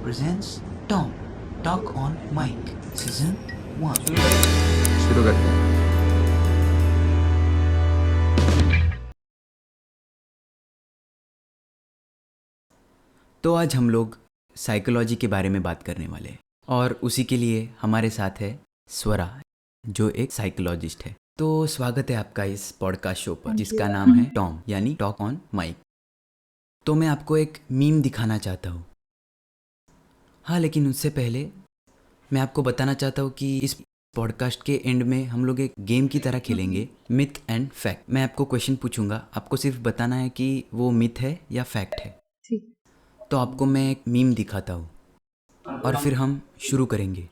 presents Tom Talk on Mic Season 1. शुरू करते हैं। तो आज हम लोग साइकोलॉजी के बारे में बात करने वाले हैं और उसी के लिए हमारे साथ है स्वरा, जो एक साइकोलॉजिस्ट है। तो स्वागत है आपका इस पॉडकास्ट शो पर जिसका नाम है टॉम यानी टॉक ऑन माइक। तो मैं आपको एक मीम दिखाना चाहता हूँ। हाँ, लेकिन उससे पहले मैं आपको बताना चाहता हूँ कि इस पॉडकास्ट के एंड में हम लोग एक गेम की तरह खेलेंगे, मिथ एंड फैक्ट। मैं आपको क्वेश्चन पूछूंगा, आपको सिर्फ बताना है कि वो मिथ है या फैक्ट है। ठीक। तो आपको मैं एक मीम दिखाता हूँ और फिर हम शुरू करेंगे।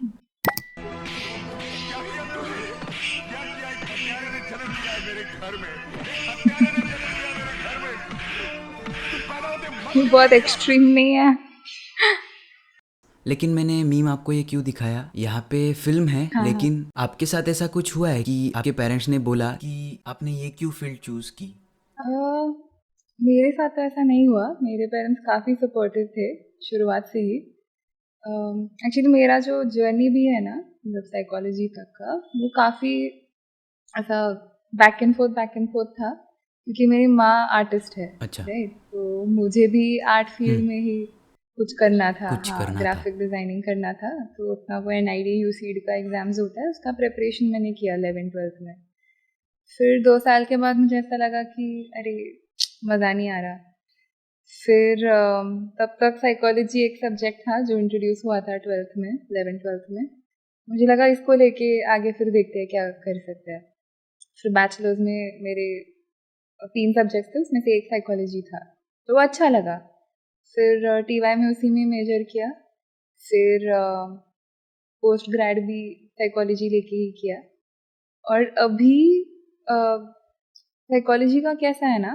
बहुत एक्सट्रीम नहीं है। लेकिन मैंने मीम आपको ये क्यों दिखाया, यहाँ पे फिल्म है हाँ, लेकिन आपके साथ ऐसा कुछ हुआ है कि आपके पेरेंट्स ने बोला कि आपने ये क्यों फील्ड चूज की? मेरे साथ तो ऐसा नहीं हुआ। मेरे पेरेंट्स काफ़ी सपोर्टिव थे शुरुआत से ही। एक्चुअली मेरा जो जर्नी भी है ना, मतलब साइकोलॉजी तक का, वो काफ़ी ऐसा बैक एंड फोर्थ था, क्योंकि मेरी माँ आर्टिस्ट है। अच्छा। राइट, तो मुझे भी आर्ट फील्ड में ही कुछ करना था। कुछ हाँ, करना था। ग्राफिक डिज़ाइनिंग करना था। तो अपना वो NID UCED का एग्ज़ाम्स होता है, उसका प्रिपरेशन मैंने किया 11th-12th में। फिर 2 साल के बाद मुझे ऐसा लगा कि अरे मज़ा नहीं आ रहा। फिर तब तक साइकोलॉजी एक सब्जेक्ट था जो इंट्रोड्यूस हुआ था 12th में, 11th-12th में। मुझे लगा इसको लेके आगे फिर देखते हैं क्या कर सकते हैं। फिर बैचलर्स में मेरे 3 सब्जेक्ट्स थे, उसमें से एक साइकोलॉजी था, तो वो अच्छा लगा। फिर TY में उसी में मेजर किया। फिर पोस्ट ग्रेड भी साइकोलॉजी लेके ही किया। और अभी साइकोलॉजी का कैसा है ना,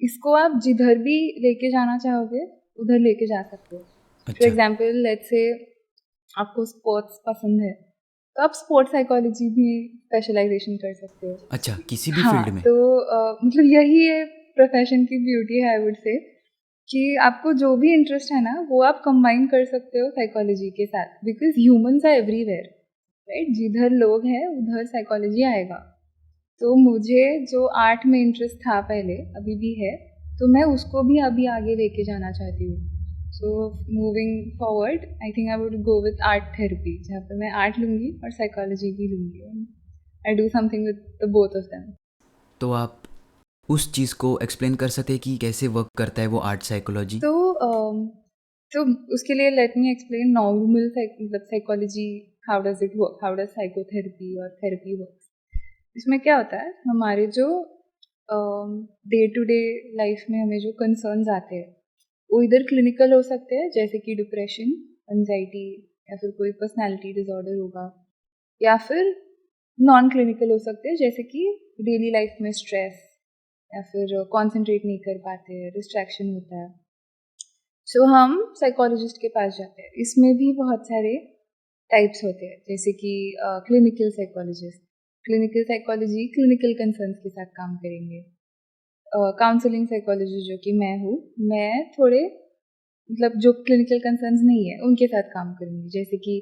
इसको आप जिधर भी लेके जाना चाहोगे उधर लेके जा सकते हो। फॉर अच्छा। एग्जाम्पल लेट्स से आपको स्पोर्ट्स पसंद है, तो आप स्पोर्ट्स साइकोलॉजी भी स्पेशलाइजेशन कर सकते हो। अच्छा, किसी भी हाँ, फील्ड में? तो मतलब यही है प्रोफेशन की ब्यूटी है, आई वुड से, कि आपको जो भी इंटरेस्ट है ना वो आप कंबाइन कर सकते हो साइकोलॉजी के साथ, because humans are everywhere, right. जिधर लोग हैं उधर साइकोलॉजी आएगा। तो मुझे जो आर्ट में इंटरेस्ट था पहले, अभी भी है, तो मैं उसको भी अभी आगे लेके जाना चाहती हूँ। So moving forward I think I would go with art therapy, जहाँ पे मैं आर्ट लूँगी और साइकोलॉजी भी लूँगी। I do something with the both of them. तो आप उस चीज़ को एक्सप्लेन कर सकते हैं कि कैसे वर्क करता है वो आर्ट साइकोलॉजी? तो उसके लिए लेट मी एक्सप्लेन नॉर्मल मतलब psychology, how does it work, how does psychotherapy और थेरेपी वर्क। इसमें क्या होता है, हमारे जो डे टू डे लाइफ में हमें जो कंसर्न्स आते हैं वो इधर क्लिनिकल हो सकते हैं, जैसे कि डिप्रेशन, एंजाइटी, या फिर कोई पर्सनालिटी डिसऑर्डर होगा, या फिर नॉन क्लिनिकल हो सकते हैं, जैसे कि डेली लाइफ में स्ट्रेस, या फिर कंसंट्रेट नहीं कर पाते हैं, डिस्ट्रैक्शन होता है। सो हम साइकोलॉजिस्ट के पास जाते हैं। इसमें भी बहुत सारे टाइप्स होते हैं, जैसे कि clinical psychologist, clinical psychology clinical concerns के साथ काम करेंगे। काउंसलिंग साइकोलॉजिस्ट जो कि मैं हूँ, मैं थोड़े मतलब जो क्लिनिकल कंसर्न्स नहीं है उनके साथ काम करूँगी, जैसे कि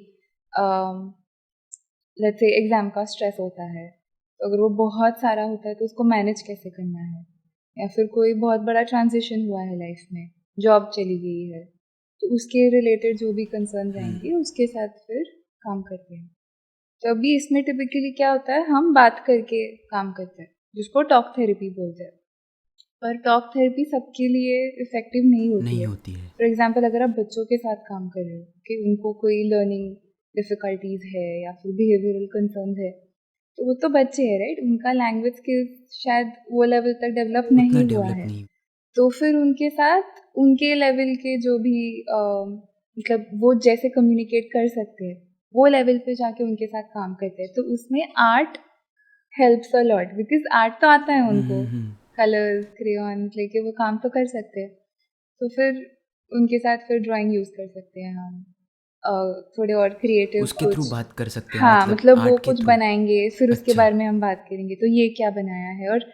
लेट्स से एग्ज़ाम का स्ट्रेस होता है, तो अगर वो बहुत सारा होता है तो उसको मैनेज कैसे करना है, या फिर कोई बहुत बड़ा ट्रांजिशन हुआ है लाइफ में, जॉब चली गई है, तो उसके रिलेटेड जो भी कंसर्न आएंगे उसके साथ फिर काम करते हैं। तो अभी इसमें टिपिकली क्या होता है, हम बात करके काम करते हैं, जिसको टॉक थेरेपी बोलते हैं। पर टॉक थेरेपी सबके लिए इफेक्टिव नहीं होती है। फॉर एग्जाम्पल अगर आप बच्चों के साथ काम कर रहे हो कि उनको कोई लर्निंग डिफ़िकल्टीज है या फिर बिहेवियरल कंसर्न है, तो वो तो बच्चे हैं, राइट, उनका लैंग्वेज स्किल्स शायद वो लेवल तक डेवलप नहीं हुआ है। तो फिर उनके साथ उनके लेवल के जो भी मतलब वो जैसे कम्युनिकेट कर सकते हैं वो लेवल पे जाके उनके साथ काम करते हैं। तो उसमें art helps a lot, because art तो आता है उनको, कलर्स क्रेयॉन लेके वो काम तो कर सकते हैं। तो फिर उनके साथ फिर ड्राइंग यूज़ कर सकते हैं हम, थोड़े और क्रिएटिव उसके थ्रू बात कर सकते हैं। हाँ, मतलब वो आर्ट के कुछ थ्रू बनाएंगे, फिर उसके अच्छा। बारे में हम बात करेंगे तो ये क्या बनाया है। और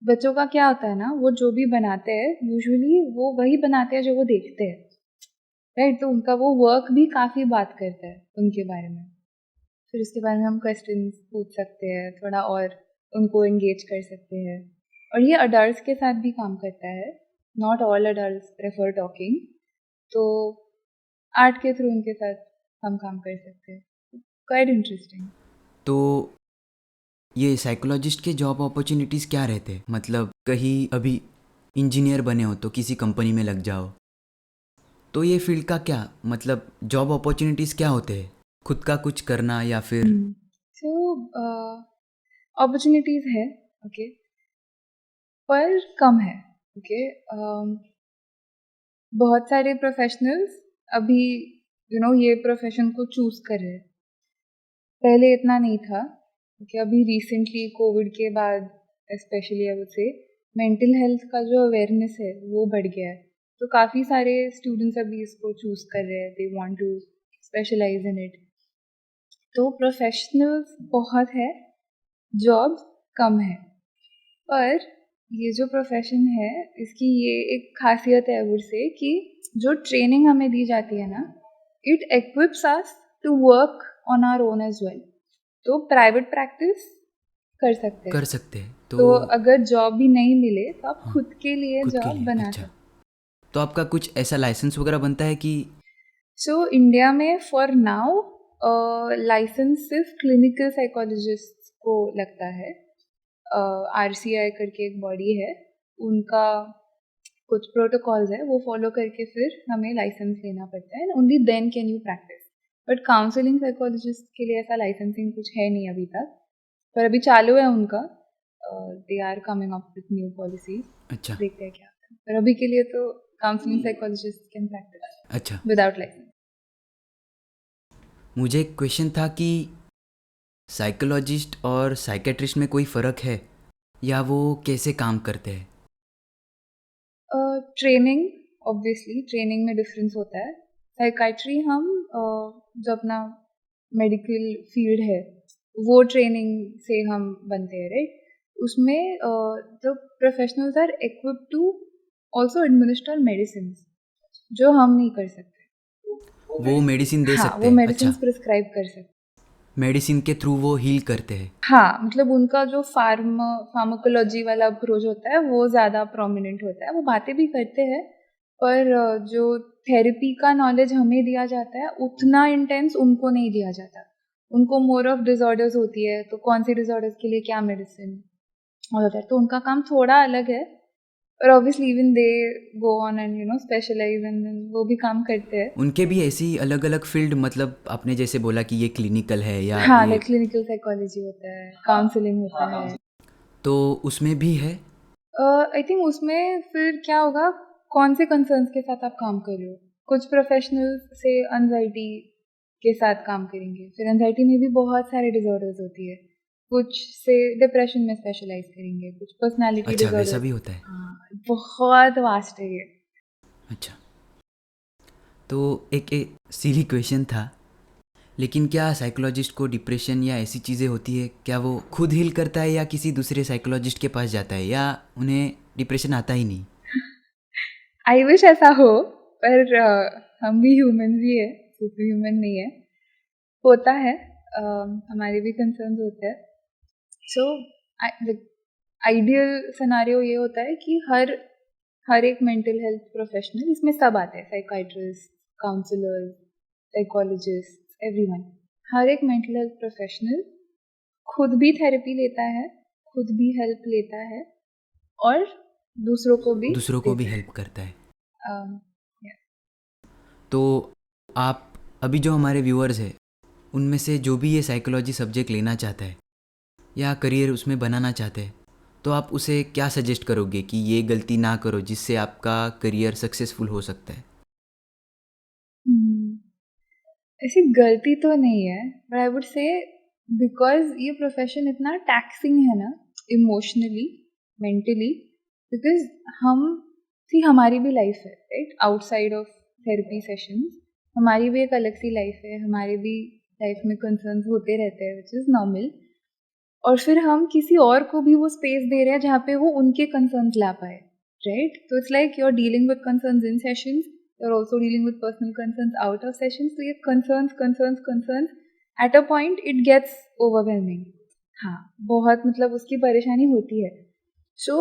बच्चों का क्या होता है ना, वो जो भी बनाते हैं यूजुअली वो वही बनाते हैं जो वो देखते हैं। राइट। तो उनका वो वर्क भी काफ़ी बात करता है उनके बारे में। फिर उसके बारे में हम क्वेश्चन पूछ सकते हैं, थोड़ा और उनको एंगेज कर सकते हैं। और ये अडल्ट के साथ भी काम करता है, not all adult prefer talking, तो आर्ट के थ्रू उनके साथ हम काम कर सकते हैं। Quite interesting. तो ये साइकोलॉजिस्ट के जॉब अपॉर्चुनिटीज़ क्या रहते हैं? मतलब कहीं अभी इंजीनियर बने हो तो किसी कंपनी में लग जाओ, तो ये फील्ड का क्या मतलब जॉब अपॉर्चुनिटीज़ क्या होते हैं? खुद का कुछ करना या फिर सो अपॉर्चुनिटीज़ है, ओके, पर कम है, ओके। बहुत सारे प्रोफेशनल्स अभी ये प्रोफेशन को चूज़ कर रहे हैं। पहले इतना नहीं था, क्योंकि अभी रिसेंटली कोविड के बाद स्पेशली आई वुड से मेंटल हेल्थ का जो अवेयरनेस है वो बढ़ गया है। तो काफ़ी सारे स्टूडेंट्स अभी इसको चूज़ कर रहे हैं, they want to specialise in it. तो प्रोफेशनल्स बहुत है, जॉब्स कम है। पर ये जो प्रोफेशन है इसकी ये एक खासियत है आई वुड से कि जो ट्रेनिंग हमें दी जाती है ना, it equips us to work on our own as well. तो प्राइवेट प्रैक्टिस कर सकते हैं। तो तो अगर जॉब भी नहीं मिले तो आप हाँ, खुद के लिए खुद के जॉब लिए बना अच्छा। सकते। तो आपका कुछ ऐसा लाइसेंस वगैरह बनता है कि सो इंडिया में फॉर नाउ लाइसेंस सिर्फ क्लिनिकल साइकोलॉजिस्ट को लगता है। RCI करके एक बॉडी है, उनका कुछ प्रोटोकॉल्स है, वो फॉलो करके फिर हमें लाइसेंस लेना पड़ता है, only then can you practise. But counselling psychologist के लिए ऐसा लाइसेंसिंग कुछ है नहीं अभी तक, पर अभी चालू है उनका। They are coming up with new policies, अच्छा देखते हैं क्या होता है। पर अभी के लिए तो काउंसलिंग साइकोलॉजिस्ट कैन प्रैक्टिस अच्छा। Without licence. मुझे एक क्वेश्चन था कि साइकोलॉजिस्ट और साइकेट्रिस्ट में कोई फ़र्क है या वो कैसे काम करते हैं? ट्रेनिंग, ऑब्वियसली ट्रेनिंग में डिफरेंस होता है। साइकाइट्री हम जो अपना मेडिकल फील्ड है वो ट्रेनिंग से हम बनते हैं, राइट। उसमें the professionals are equipped to also administer medicine, जो हम नहीं कर सकते। वो मेडिसिन दे हाँ, सकते वो हैं। मेडिसिन अच्छा, प्रिस्क्राइब कर सकते। मेडिसिन के थ्रू वो हील करते हैं। हाँ, मतलब उनका जो फार्माकोलॉजी वाला अप्रोच होता है वो ज़्यादा प्रोमिनेंट होता है। वो बातें भी करते हैं, पर जो थेरेपी का नॉलेज हमें दिया जाता है उतना इंटेंस उनको नहीं दिया जाता। उनको मोर ऑफ डिसऑर्डर्स होती है, तो कौन से डिसऑर्डर्स के लिए क्या मेडिसिन होता है, तो उनका काम थोड़ा अलग है। और obviously even they go on and specialise and वो भी काम करते हैं। उनके भी ऐसी अलग अलग फील्ड, मतलब आपने जैसे बोला कि ये क्लिनिकल है या हाँ, ये, लाइक क्लिनिकल साइकोलॉजी होता है, काउंसलिंग होता है। तो उसमें भी है। आई थिंक उसमें फिर क्या होगा, कौन से कंसर्न्स के साथ आप काम कर रहे हो। कुछ प्रोफेशनल्स से एंजाइटी के साथ काम करेंगे, फिर एंजाइटी में भी बहुत सारे डिसऑर्डर्स होती है। कुछ से डिप्रेशन में स्पेशलाइज करेंगे, कुछ पर्सनालिटी अच्छा, वैसा डिसऑर्डर। भी होता है। हाँ, बहुत वास्ट है ये। अच्छा, तो एक सिली क्वेश्चन था, लेकिन क्या साइकोलॉजिस्ट को डिप्रेशन या ऐसी चीज़ें होती है, क्या वो खुद हील करता है या किसी दूसरे साइकोलॉजिस्ट के पास जाता है, या उन्हें डिप्रेशन आता ही नहीं? आई विश ऐसा हो, पर हम भी ह्यूमन ही है, सुपर ह्यूमन नहीं है। होता है, हमारे भी कंसर्न्स होते हैं। सो आइडियल सिनारियो ये होता है कि हर एक मेंटल हेल्थ प्रोफेशनल, इसमें सब आते हैं, साइकाइट्रिस्ट, काउंसलर्स, साइकोलॉजिस्ट, एवरीवन, हर एक मेंटल हेल्थ प्रोफेशनल खुद भी थेरेपी लेता है, खुद भी हेल्प लेता है और दूसरों को भी देता हेल्प करता है। है। Yeah. तो आप अभी जो हमारे व्यूअर्स हैं उनमें से जो भी ये साइकोलॉजी सब्जेक्ट लेना चाहता है या करियर उसमें बनाना चाहते हैं, तो आप उसे क्या सजेस्ट करोगे कि ये गलती ना करो जिससे आपका करियर सक्सेसफुल हो सकता है? ऐसी गलती तो नहीं है, बट आई वुड से बिकॉज ये प्रोफेशन इतना टैक्सिंग है ना, इमोशनली, मेंटली, बिकॉज हमारी भी लाइफ है, right, outside of therapy sessions हमारी भी एक अलग सी लाइफ है, हमारे भी लाइफ में कंसर्न्स होते रहते हैं, विच इज़ नॉर्मल। और फिर हम किसी और को भी वो स्पेस दे रहे हैं जहाँ पे वो उनके कंसर्न्स ला पाए, राइट। तो it's like you are dealing with concerns in sessions you're also dealing with personal concerns out of session. So ये concerns at a point it gets overwhelming. हाँ, बहुत मतलब उसकी परेशानी होती है. So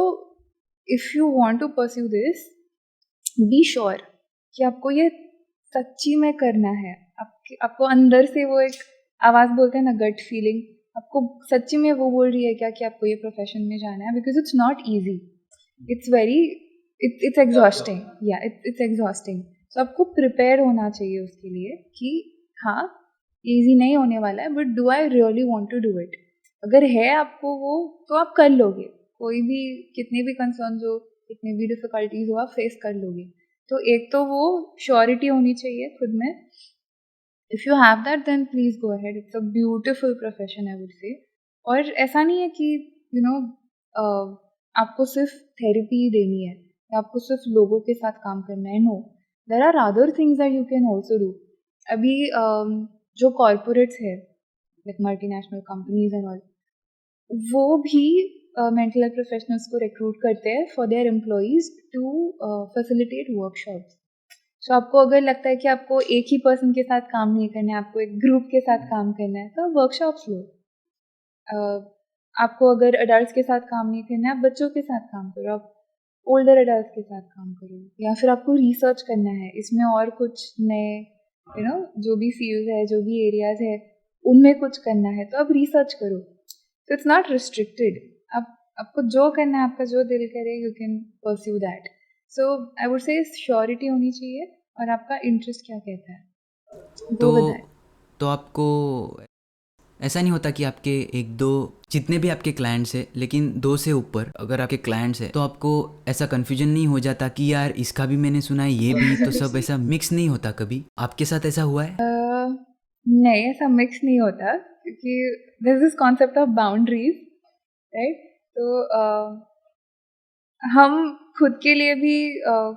if you want to pursue this, be sure कि आपको ये सच्ची में करना है. आपको अंदर से वो एक आवाज़ बोलते हैं ना, गट फीलिंग, आपको सच्ची में वो बोल रही है क्या कि आपको ये प्रोफेशन में जाना है. Because it's not easy, it's exhausting. या इट्स एग्जॉस्टिंग. तो आपको प्रिपेयर होना चाहिए उसके लिए कि हाँ ईजी नहीं होने वाला है, but do I really want to do it. अगर है आपको वो तो आप कर लोगे. कोई भी कितने भी कंसर्न्स हो, कितनी भी डिफ़िकल्टीज हो, आप फेस कर लोगे. तो एक तो वो श्योरिटी होनी चाहिए खुद में. If you have that then please go ahead. It's a beautiful profession I would say. और ऐसा नहीं है कि यू नो आपको सिर्फ थेरेपी ही देनी है या आपको सिर्फ लोगों के साथ काम करना है. No, there are other things that you can also do. अभी जो कॉरपोरेट्स है like multinational companies and all, वो भी मेंटल हेल्थ प्रोफेशनल्स को रिक्रूट करते हैं for their employees to facilitate workshops. So आपको अगर लगता है कि आपको एक ही पर्सन के साथ काम नहीं करना है, आपको एक ग्रुप के साथ काम करना है, तो वर्कशॉप्स लो. आपको अगर अडल्ट्स के साथ काम नहीं करना है, आप बच्चों के साथ काम करो, आप ओल्डर अडल्ट्स के साथ काम करो. या फिर आपको रिसर्च करना है इसमें और कुछ नए जो भी फील्ड है, जो भी एरियाज है, उनमें कुछ करना है, तो आप रिसर्च करो. तो इट्स नॉट रिस्ट्रिक्टेड. आपको जो करना है, आपका जो दिल करे, you can pursue that. So I would से श्योरिटी होनी चाहिए और आपका इंटरेस्ट क्या कहता है वो बताएं. तो आपको ऐसा नहीं होता कि आपके एक दो जितने भी आपके क्लाइंट्स हैं, लेकिन 2 से ऊपर अगर आपके क्लाइंट्स हैं, तो आपको ऐसा कन्फ्यूजन नहीं हो जाता कि यार इसका भी मैंने सुना है, ये भी, तो सब ऐसा मिक्स नहीं होता? कभी आपके साथ ऐसा हुआ है? नहीं, ऐसा मिक्स नहीं होता क्योंकि this this concept of boundaries, right. तो हम खुद के लिए भी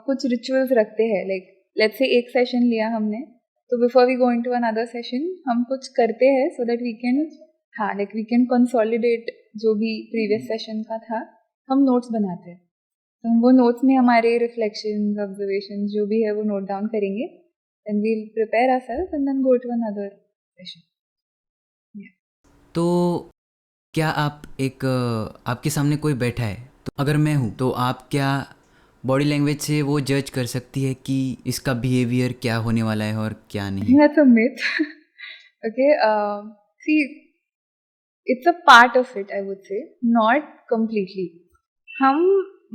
कुछ रिचुअल्स रखते हैं. लाइक लेट्स से एक सेशन लिया हमने, तो before we go into another session हम कुछ करते हैं so that we can consolidate जो भी प्रीवियस सेशन का था. हम नोट्स बनाते हैं, तो हम वो नोट्स में हमारे रिफ्लेक्शंस, ऑब्जर्वेशंस जो भी है वो नोट डाउन करेंगे. Then we will prepare ourselves and then go to another session. तो क्या आप आपके सामने कोई बैठा है, तो अगर मैं हूँ, तो आप क्या बॉडी लैंग्वेज से वो जज कर सकती है कि इसका बिहेवियर क्या होने वाला है और क्या नहीं? That's a myth. Okay, see, it's a part of it, I would say, not completely. हम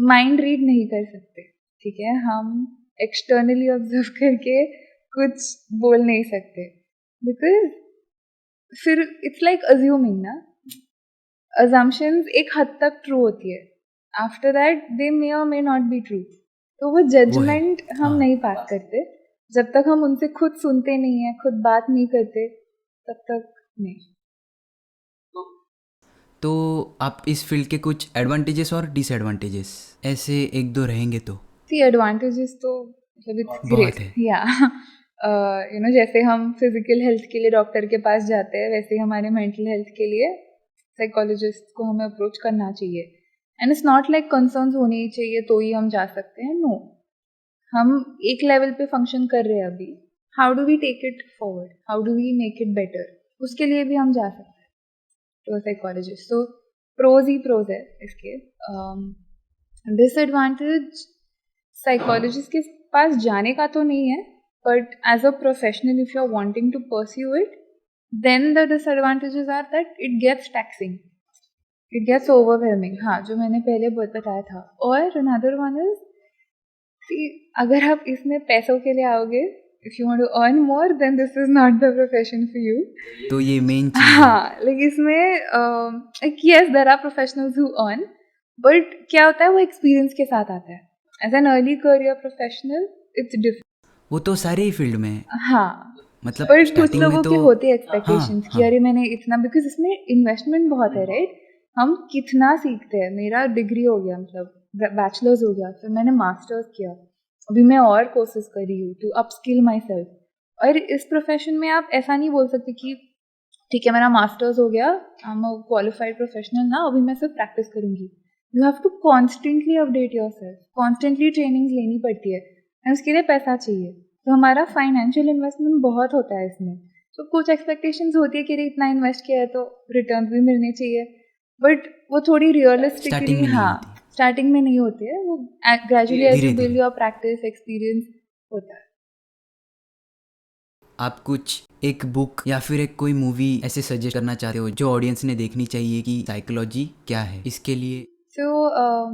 माइंड रीड नहीं कर सकते, ठीक है. हम एक्सटर्नली ऑब्जर्व करके कुछ बोल नहीं सकते, बिकॉज फिर इट्स लाइक अज्यूमिंग ना. अजम्पशंस एक हद तक ट्रू होती है, आफ्टर दैट दे मे और मे नॉट बी ट्रू. तो वो जजमेंट हम नहीं पास करते जब तक हम उनसे खुद सुनते नहीं हैं, खुद बात नहीं करते, तब तक नहीं. तो आप इस फील्ड के कुछ एडवांटेजेस और डिसएडवांटेजेस ऐसे एक दो रहेंगे तो? सी एडवांटेजेस तो मतलब इट्स ग्रेट. या जैसे हम फिजिकल हेल्थ के लिए डॉक्टर के पास जाते हैं, वैसे हमारे मेंटल हेल्थ के लिए साइकोलॉजिस्ट को हमें अप्रोच करना चाहिए. And it's not like concerns होने ही चाहिए तो ही हम जा सकते हैं. नो, हम एक लेवल पे फंक्शन कर रहे हैं अभी. How do we take it forward, how do we make it better, उसके लिए भी हम जा सकते हैं टू अ साइकोलॉजिस्ट. तो प्रोज ही प्रोज है इसके. डिसएडवांटेज साइकोलॉजिस्ट के पास जाने का तो नहीं है, but as a professional if you are wanting to pursue it, then the disadvantages are that it gets taxing, it gets overwhelming. हाँ, जो मैंने पहले बहुत बताया था. और another one is, see, अगर आप इसमें पैसों के लिए आओगे, if you want to earn more, then this is not the profession for you. तो ये मेन चीज़ है. हाँ, like इसमें yes, there are professionals who earn, but क्या होता है वो एक्सपीरियंस के साथ आता है. As an early career professional, it's different. वो तो सारे ही फील्ड में है. हाँ, मतलब पर कुछ स्टार्टिंग में लोगों तो की होती है एक्सपेक्टेशंस कि हाँ. अरे मैंने इतना, बिकॉज इसमें इन्वेस्टमेंट बहुत है, राइट. हम कितना सीखते हैं. मेरा डिग्री हो गया, मतलब बैचलर्स हो गया, फिर मैंने मास्टर्स किया, अभी मैं और कोर्सेज कर रही हूँ टू अपस्किल माई सेल्फ. और इस प्रोफेशन में आप ऐसा नहीं बोल सकते कि ठीक है मेरा मास्टर्स हो गया, I am a qualified professional ना, अभी मैं सिर्फ प्रैक्टिस करूँगी. You have to constantly update yourself, constantly trainings लेनी पड़ती है. एंड उसके लिए पैसा चाहिए, तो हमारा फाइनेंशियल इन्वेस्टमेंट बहुत होता है इसमें। तो कुछ एक्सपेक्टेशंस होती है कि अरे इतना इन्वेस्ट किया है तो रिटर्न भी मिलने चाहिए, बट वो थोड़ी स्टार्टिंग रियलिस्टिकली में नहीं हाँ होती, स्टार्टिंग में नहीं होती है, वो ग्रेजुअली एज धीरे यू बिल्ड धीरे। योर प्रैक्टिस एक्सपीरियंस होता है। आप कुछ एक बुक या फिर एक कोई मूवी ऐसे सजेस्ट करना चाहते हो जो ऑडियंस ने देखनी चाहिए कि साइकोलॉजी क्या है इसके लिए? So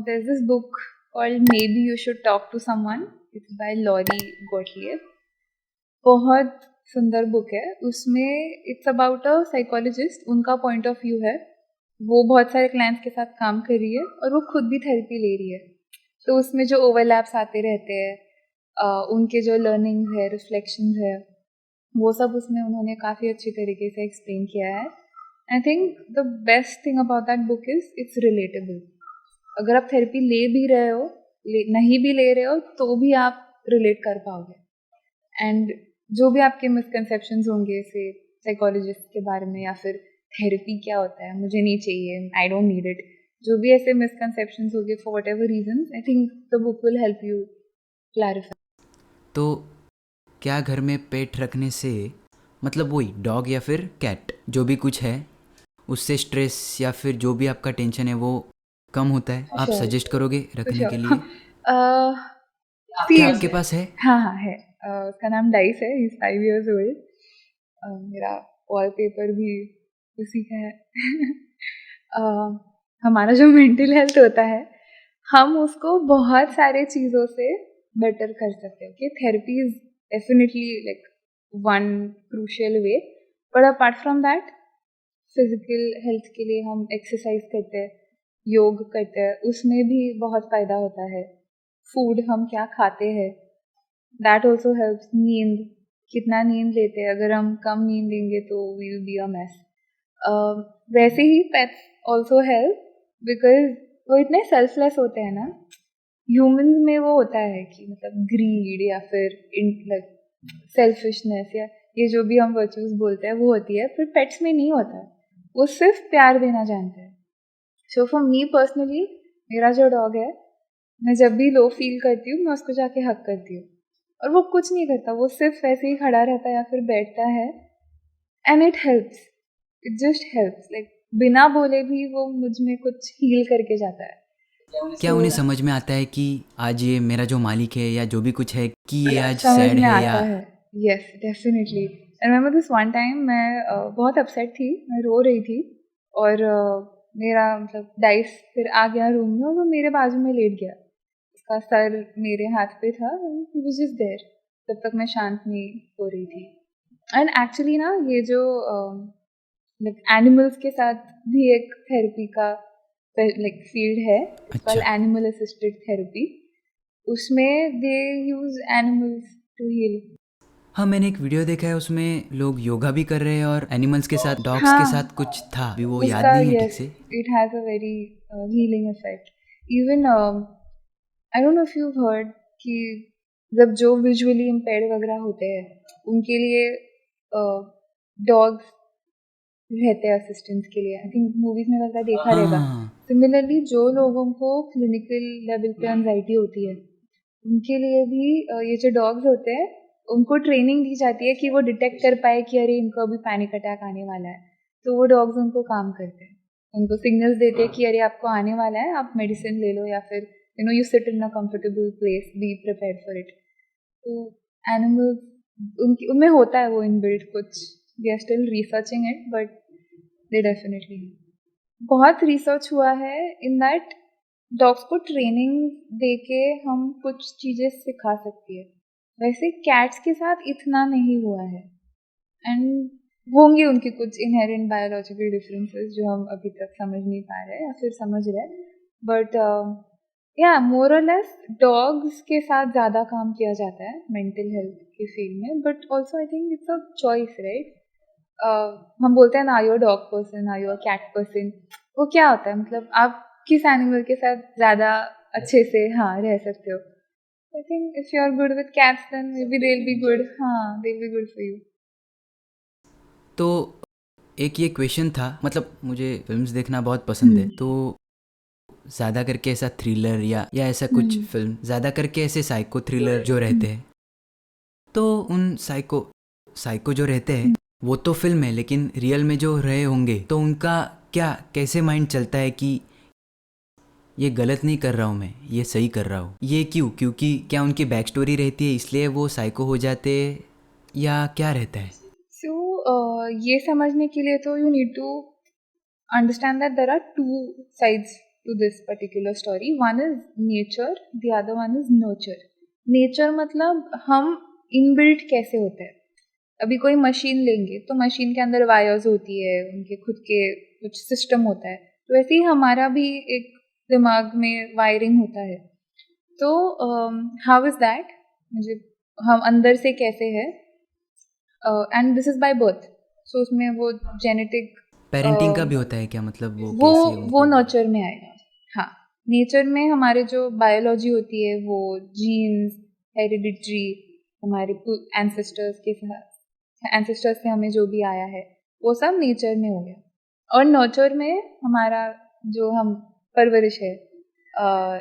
there's this book called Maybe You Should Talk to Someone. It's by Laurie Gottlieb. बहुत सुंदर बुक है। उसमें इट्स अबाउट अ साइकोलॉजिस्ट, उनका पॉइंट ऑफ व्यू है। वो बहुत सारे क्लाइंट्स के साथ काम कर रही है और वो खुद भी थेरेपी ले रही है। तो उसमें जो ओवरलैप्स आते रहते हैं, उनके जो लर्निंग है, रिफ्लेक्शन है, वो सब उसमें उन्होंने काफ़ी अच्छी तरीके से एक्सप्लेन किया है। आई think the best thing about that book is it's relatable. अगर आप थेरेपी ले भी रहे हो, नहीं भी ले रहे हो, तो भी आप रिलेट कर पाओगे। एंड जो भी आपके मिसकंसेप्शंस होंगे से साइकोलॉजिस्ट के बारे में, या फिर थेरेपी क्या होता है, मुझे नहीं चाहिए, आई डोंट नीड इट, जो भी ऐसे मिसकंसेप्शंस होंगे for whatever reason, I think the book will help you clarify. तो क्या घर में पेट रखने से मतलब वही डॉग या फिर कैट जो भी कुछ है उससे स्ट्रेस या फिर जो भी आपका टेंशन है वो कम होता है? आप श्योर, सजेस्ट करोगे रखने के श्योर। लिए? क्या आपके पास है? हाँ हाँ है। उसका नाम डाइस है, इज 5 years old। मेरा वॉलपेपर भी उसी का है। हमारा जो मेंटल हेल्थ होता है, हम उसको बहुत सारे चीज़ों से बेटर कर सकते हैं। कि therapy is definitely like one crucial way, but apart from that physical health के लिए हम एक्सरसाइज करते हैं, योग करते हैं, उसमें भी बहुत फ़ायदा होता है। फूड हम क्या खाते हैं, दैट ऑल्सो हेल्प्स। नींद, कितना नींद लेते हैं, अगर हम कम नींद लेंगे तो we will be a mess. वैसे ही पेट्स ऑल्सो हेल्प, बिकॉज वो इतने सेल्फलेस होते हैं ना। ह्यूमंस में वो होता है कि मतलब ग्रीड या फिर सेल्फिशनेस, या ये जो भी हम वर्च्यूज बोलते हैं वो होती है, फिर पेट्स में नहीं होता है। वो सिर्फ प्यार देना जानते हैं। सो फॉर मी पर्सनली, मेरा जो डॉग है, मैं जब भी लो फील करती हूँ, मैं उसको जाके हक करती हूँ, और वो कुछ नहीं करता, वो सिर्फ ऐसे ही खड़ा रहता है या फिर बैठता है, and it helps, it just helps, like बिना बोले भी वो मुझ में कुछ हील करके जाता है। क्या So, उन्हें समझ में आता है कि आज ये मेरा जो मालिक है या जो भी कुछ है कि ये आज समझ सैड में है आता या है। Yes definitely. I remember this one time, मैं बहुत अपसेट थी, मैं रो रही थी, और मेरा मतलब डाइस फिर आ गया रूम में और वो मेरे बाजू में लेट गया। उसका सर मेरे हाथ पे था, ही वाज जस्ट देयर, तब तक मैं शांत नहीं हो रही थी। एंड एक्चुअली ना, ये जो लाइक एनिमल्स के साथ भी एक थेरेपी का लाइक फील्ड है, कॉल्ड अच्छा। Animal assisted therapy. उसमें दे यूज एनिमल्स टू हील। हाँ, मैंने एक वीडियो देखा है उसमें लोग योगा भी कर रहे हैं और एनिमल्स के साथ डॉग्स के साथ हाँ, कुछ था अभी वो याद उसका नहीं है ठीक यस, से। It has a very healing effect. Even I don't know if you heard कि जब जो विजुअली इम्पेयर्ड वगैरह होते हैं, उनके लिए डॉग्स रहते हैं असिस्टेंस के लिए। आई थिंक मूवीज में वगैरह देखा रहेगा। हाँ, सिमिलरली जो लोगों को क्लिनिकल लेवल पे एंजाइटी होती है, उनके लिए भी ये जो डॉग्स होते हैं, उनको ट्रेनिंग दी जाती है कि वो डिटेक्ट कर पाए कि अरे इनको अभी पैनिक अटैक आने वाला है। तो वो डॉग्स उनको काम करते हैं, उनको सिग्नल्स देते हैं कि अरे आपको आने वाला है, आप मेडिसिन ले लो, या फिर you sit in a comfortable place, be prepared for it. तो एनिमल्स उनमें होता है वो इनबिल्ट कुछ, we are still researching it, but they definitely बहुत रिसर्च हुआ है इन दैट डॉग्स को ट्रेनिंग देके हम कुछ चीज़ें सिखा सकती है। वैसे कैट्स के साथ इतना नहीं हुआ है, एंड होंगे उनके कुछ इनहेरेंट बायोलॉजिकल डिफरेंसेस जो हम अभी तक समझ नहीं पा रहे या फिर समझ रहे हैं, बट या मोर और लेस डॉग्स के साथ ज़्यादा काम किया जाता है मेंटल हेल्थ के फील्ड में। But also I think it's a choice, right? हम बोलते हैं ना, are you a dog person, are you a cat person. वो क्या होता है, मतलब आप किस एनिमल के साथ ज़्यादा अच्छे से हाँ रह सकते हो। I think if you are good with cats then may be they will be good, हाँ they will be good for you. तो एक ये क्वेश्चन था, मतलब मुझे फिल्म्स देखना बहुत पसंद है, तो ज़्यादा करके ऐसा थ्रिलर या ऐसा कुछ फिल्म, ज़्यादा करके ऐसे साइको थ्रिलर जो रहते हैं, तो उन साइको जो रहते हैं वो तो फिल्म है, लेकिन रियल में जो रहे होंगे तो उनका क्या कैसे माइंड चलता है कि ये गलत नहीं कर रहा हूँ मैं, ये सही कर रहा हूँ। ये क्यों? क्योंकि क्या उनकी बैक स्टोरी रहती है इसलिए वो साइको हो जाते हैं, या क्या रहता है? सो ये समझने के लिए तो you need to understand that there are two sides to this particular story. One is nature, the other one is nurture. Nature मतलब हम इनबिल्ट कैसे होते हैं। अभी कोई मशीन लेंगे तो मशीन के अंदर वायर्स होती है, उनके खुद के कुछ सिस्टम होता है, तो वैसे ही हमारा भी एक दिमाग में वायरिंग होता है। तो हाउ इज़ दैट, मुझे हम अंदर से कैसे है, and this is by birth. So उसमें वो जेनेटिक पेरेंटिंग का भी होता है क्या? मतलब वो वो कैसे वो उनको नर्चर में आएगा। हाँ, नेचर में हमारे जो बायोलॉजी होती है, वो जीन्स, हेरिडिटरी, हमारे एंसेस्टर्स के साथ, एंसेस्टर्स से हमें जो भी आया है वो सब नेचर में हो गया। और नर्चर में हमारा जो हम परवरिश है,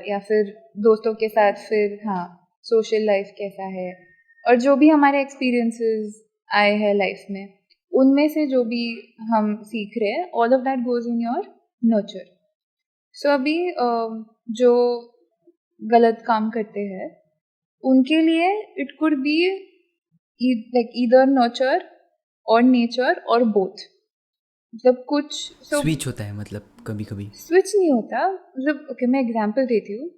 या फिर दोस्तों के साथ, फिर हाँ सोशल लाइफ कैसा है, और जो भी हमारे एक्सपीरियंसेस आए हैं लाइफ में, उनमें से जो भी हम सीख रहे हैं, all of that goes in your nurture. So अभी जो गलत काम करते हैं उनके लिए it could be like either nurture और नेचर और बोथ। मतलब कुछ स्विच होता है, मतलब कभी कभी स्विच नहीं होता। मतलब ओके, मैं एग्जांपल देती हूँ।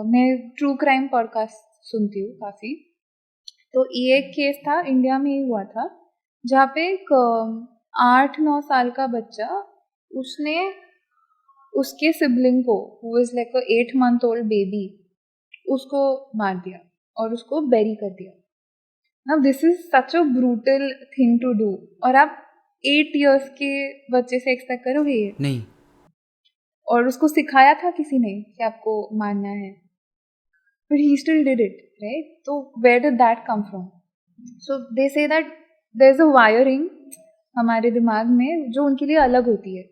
मैं ट्रू क्राइम पॉडकास्ट सुनती हूँ काफ़ी। तो ये एक केस था, इंडिया में ही हुआ था, जहाँ पे एक 8-9 साल का बच्चा, उसने उसके सिबलिंग को, who is like a 8-month-old baby, उसको मार दिया और उसको बेरी कर दिया। Now this is such a brutal thing to do, और आप 8 years के बच्चे से एक्सपेक्ट करोगे ये? नहीं। और उसको सिखाया था किसी ने कि आपको मारना है, but he still did it, right? So where did that come from? So they say that there's a wiring हमारे दिमाग में जो उनके लिए अलग होती है।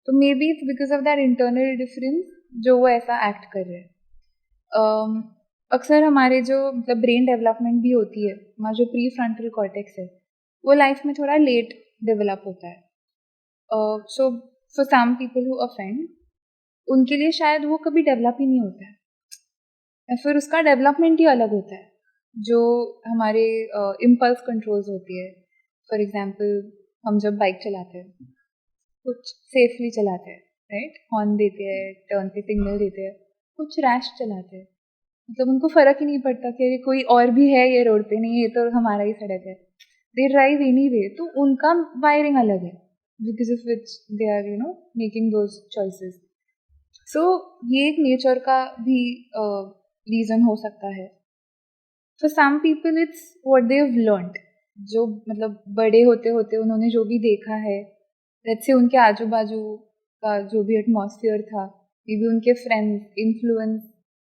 तो may be it's because of that internal difference जो वो ऐसा एक्ट कर रहे हैं। अक्सर हमारे जो मतलब ब्रेन डेवलपमेंट भी होती है, हमारा जो प्री फ्रंटल कॉर्टेक्स है, वो लाइफ में थोड़ा लेट डेवलप होता है। So for some people who offend, उनके लिए शायद वो कभी डेवलप ही नहीं होता है, या फिर उसका डेवलपमेंट ही अलग होता है। जो हमारे इम्पल्स कंट्रोल्स होती है, फॉर एग्जांपल हम जब बाइक चलाते हैं, कुछ सेफली चलाते हैं, राइट, हॉर्न देते हैं, टर्न पे सिग्नल देते हैं, कुछ रैश चलाते हैं, मतलब उनको फ़र्क ही नहीं पड़ता कि अरे कोई और भी है ये रोड पे, नहीं ये तो हमारा ही सड़क है, दे ड्राइव एनीवे। तो उनका वायरिंग अलग है, because of which they are making those choices. So ये एक नेचर का भी रीज़न हो सकता है। For some people it's what they have learned, जो मतलब बड़े होते होते उन्होंने जो भी देखा है, लेट्स से उनके आजू बाजू का जो भी एटमॉस्फेयर था, मे बी उनके फ्रेंड्स इन्फ्लुएंस,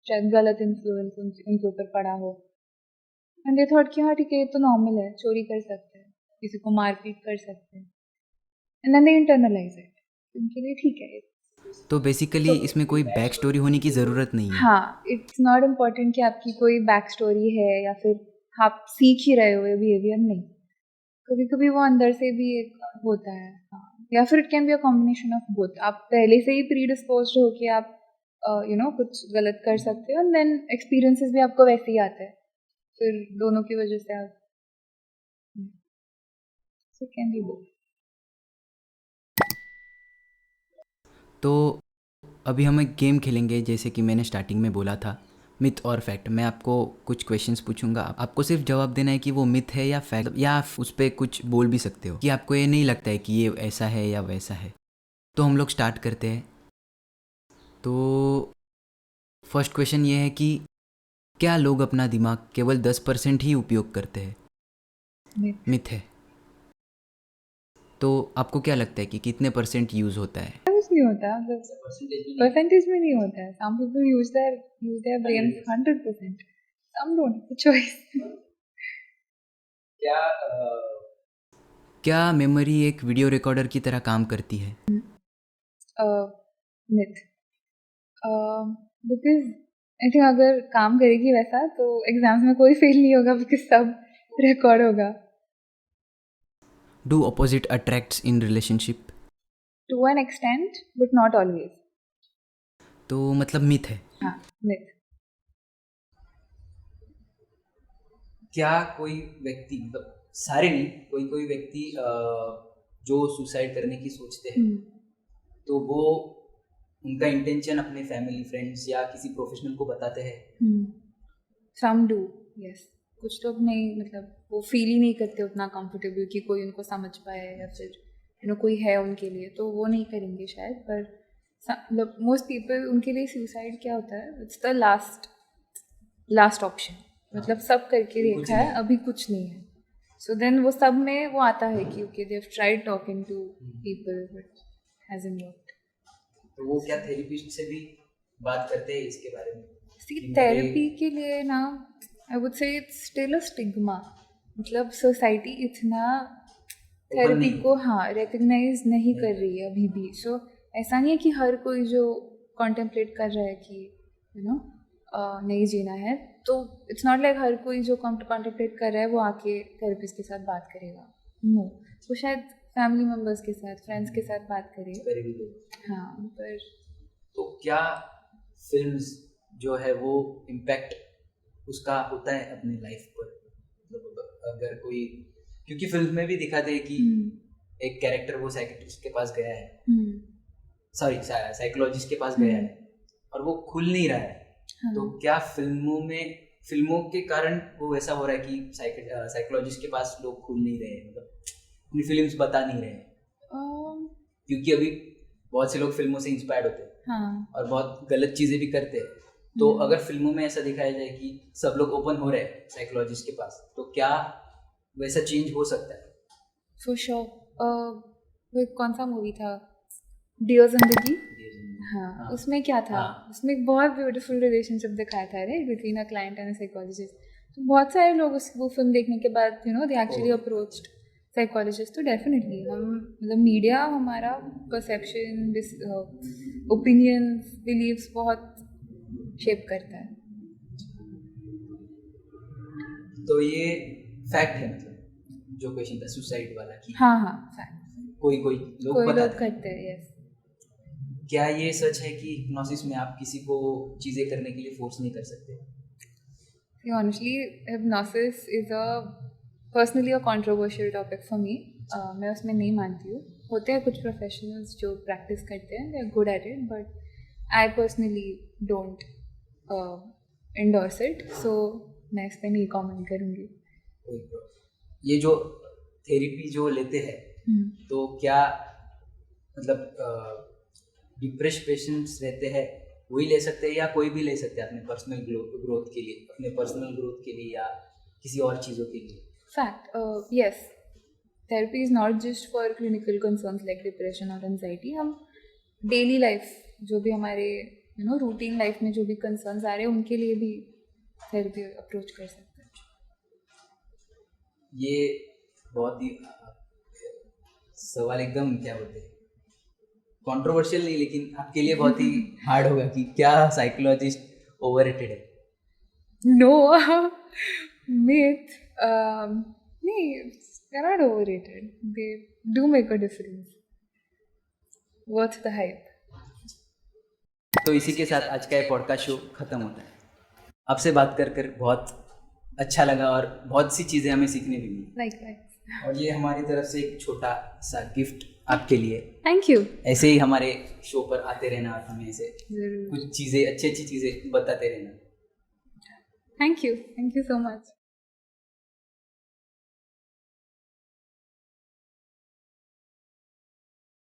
शायद गलत इन्फ्लुएंस उनके ऊपर पड़ा हो, एंड दे थॉट कि हाँ ठीक है, ये तो नॉर्मल है, चोरी कर सकते हैं, किसी को मारपीट कर सकते हैं, and then they internalise it, उनके लिए ठीक है। तो बेसिकली इसमें कोई बैक स्टोरी होने की ज़रूरत नहीं है। हाँ, इट्स नॉट इम्पॉर्टेंट कि आपकी कोई बैक स्टोरी है या फिर आप सीख ही रहे हो ये बिहेवियर, नहीं, कभी कभी वो अंदर से भी एक होता है। हाँ, या फिर it can be a combination of both. आप पहले से ही प्री डिस्पोज्ड हो कि आप कुछ गलत कर सकते हो, एंड देन एक्सपीरियंसेस भी आपको वैसे ही आते हैं, फिर दोनों की वजह से आप, सो कैन बी बोथ। तो अभी हम एक गेम खेलेंगे, जैसे कि मैंने स्टार्टिंग में बोला था, मिथ और फैक्ट। मैं आपको कुछ क्वेश्चंस पूछूंगा, आपको सिर्फ जवाब देना है कि वो मिथ है या फैक्ट, या आप उस पर कुछ बोल भी सकते हो कि आपको ये नहीं लगता है कि ये ऐसा है या वैसा है। तो हम लोग स्टार्ट करते हैं। तो फर्स्ट क्वेश्चन ये है कि क्या लोग अपना दिमाग केवल 10% ही उपयोग करते हैं? मिथ है। तो आपको क्या लगता है कि कितने % यूज़ होता है? कुछ नहीं होता, परसेंटेज में नहीं होता है। Some people use their brain 100%, some don't have choice. क्या मेमोरी एक वीडियो रिकॉर्डर की तरह काम करती है? मिथ। बिकॉज आई थिंक अगर काम करेगी वैसा तो एग्जाम्स में कोई फेल नहीं होगा बिकॉज सब रिकॉर्ड होगा. Do opposite attracts in relationship? To an extent but not always. तो मतलब मिथ है. हाँ, मिथ. क्या कोई व्यक्ति, मतलब सारे नहीं, कोई कोई व्यक्ति जो सुसाइड करने की सोचते हैं तो वो उनका इंटेंशन अपने फैमिली फ्रेंड्स या किसी प्रोफेशनल को बताते हैं? Some do, yes. कुछ लोग नहीं, मतलब वो फील ही नहीं करते उतना कंफर्टेबल कि कोई उनको समझ पाए या फिर कोई है उनके लिए, तो वो नहीं करेंगे शायद. पर मतलब मोस्ट पीपल, उनके लिए सुसाइड क्या होता है, इट्स द लास्ट ऑप्शन. मतलब सब करके देखा है, अभी कुछ नहीं है. सो देन वो सब में वो आता है कि okay they have tried talking to people but hasn't worked. तो वो क्या थेरेपिस्ट से भी बात करते हैं इसके बारे में? थेरेपी के लिए ना, आई वुड से इट्स स्टिल अ स्टिग्मा. मतलब सोसाइटी इतना थेरेपी को रिकग्नाइज नहीं कर रही है अभी भी. सो ऐसा नहीं है कि हर कोई जो कॉन्टेम्पलेट कर रहा है कि नहीं जीना है, तो इट्स नॉट लाइक हर कोई जो कॉन्टेम्पलेट कर रहा है वो आके थेरेपिस्ट के साथ बात करेगा. नो, वो शायद फैमिली मेम्बर्स के साथ, फ्रेंड्स के साथ बात करे. हाँ, पर तो क्या फिल्म्स जो है वो इम्पैक्ट उसका होता है अपनी लाइफ पर? मतलब अगर कोई, क्योंकि फिल्म में भी दिखाते हैं कि एक कैरेक्टर वो साइकियाट्रिस्ट के पास गया है, सॉरी साइकोलॉजिस्ट के पास गया है और वो खुल नहीं रहा है. तो क्या फिल्मों के कारण वो ऐसा हो रहा है कि साइकोलॉजिस्ट के पास लोग खुल नहीं रहे, मतलब अपनी फिल्म्स बता नहीं रहे? क्योंकि अभी बहुत से लोग फिल्मों से इंस्पायर्ड होते हैं और बहुत गलत चीज़ें भी करते हैं. तो अगर फिल्मों में ऐसा दिखाया जाए कि सब लोग ओपन हो रहे हैं साइकोलॉजिस्ट के पास, तो क्या वैसा चेंज हो सकता है? For sure. वो कौन सा मूवी था, डियर जिंदगी? हाँ, उसमें क्या था, उसमें एक बहुत ब्यूटीफुल रिलेशनशिप दिखाया था between a client and a psychologist. तो बहुत सारे लोग वो फिल्म देखने के बाद दे एक्चुअली अप्रोच्ड साइकोलॉजिस्ट. तो डेफिनेटली हम, मतलब मीडिया हमारा परसेप्शन, ओपिनियंस, बिलीव्स बहुत शेप करता है. तो ये फैक्ट है, मतलब जो क्वेश्चन था सुसाइड वाला कि हाँ फैक्ट. कोई लोग करते हैं. यस. क्या ये सच है कि हिप्नोसिस में आप किसी को चीज़ें करने के लिए फोर्स नहीं कर सकते? Honestly, hypnosis is personally a controversial topic for me. मैं उसमें नहीं मानती हूँ. होते हैं कुछ प्रोफेशनल्स जो प्रैक्टिस करते हैं, they are good at it, but I personally don't endorse it. So मैं इस पर नहीं कमेंट करूँगी. ये जो थेरेपी जो लेते हैं तो क्या मतलब डिप्रेस पेशेंट्स रहते हैं वही ले सकते हैं या कोई भी ले सकते हैं अपने पर्सनल ग्रोथ के लिए, अपने पर्सनल ग्रोथ के लिए या किसी और चीज़ों के लिए? Fact, yes. Therapy is not just for clinical concerns like depression और एंजाइटी. हम डेली लाइफ जो भी हमारे रूटीन लाइफ में जो भी कंसर्न्स आ रहे हैं उनके लिए भी थेरेपी अप्रोच कर सकते हैं. ये बहुत ही सवाल एकदम क्या बोलते हैं, कंट्रोवर्शियल नहीं, लेकिन आपके लिए बहुत ही हार्ड होगा कि क्या साइकोलॉजिस्ट ओवररेटेड है? No, myth. नहीं, they're not overrated. They do make a difference. Worth the hype. तो इसी के साथ आज का ये पॉडकास्ट शो खत्म होता है. आपसे बात कर बहुत अच्छा लगा और बहुत सी चीज़ें हमें सीखने भी मिली. Likewise. और ये हमारी तरफ से एक छोटा सा गिफ्ट आपके लिए. Thank you. ऐसे ही हमारे शो पर आते रहना और हमें ऐसे कुछ चीज़ें, अच्छी चीज़ें बताते रहना. Thank you so much.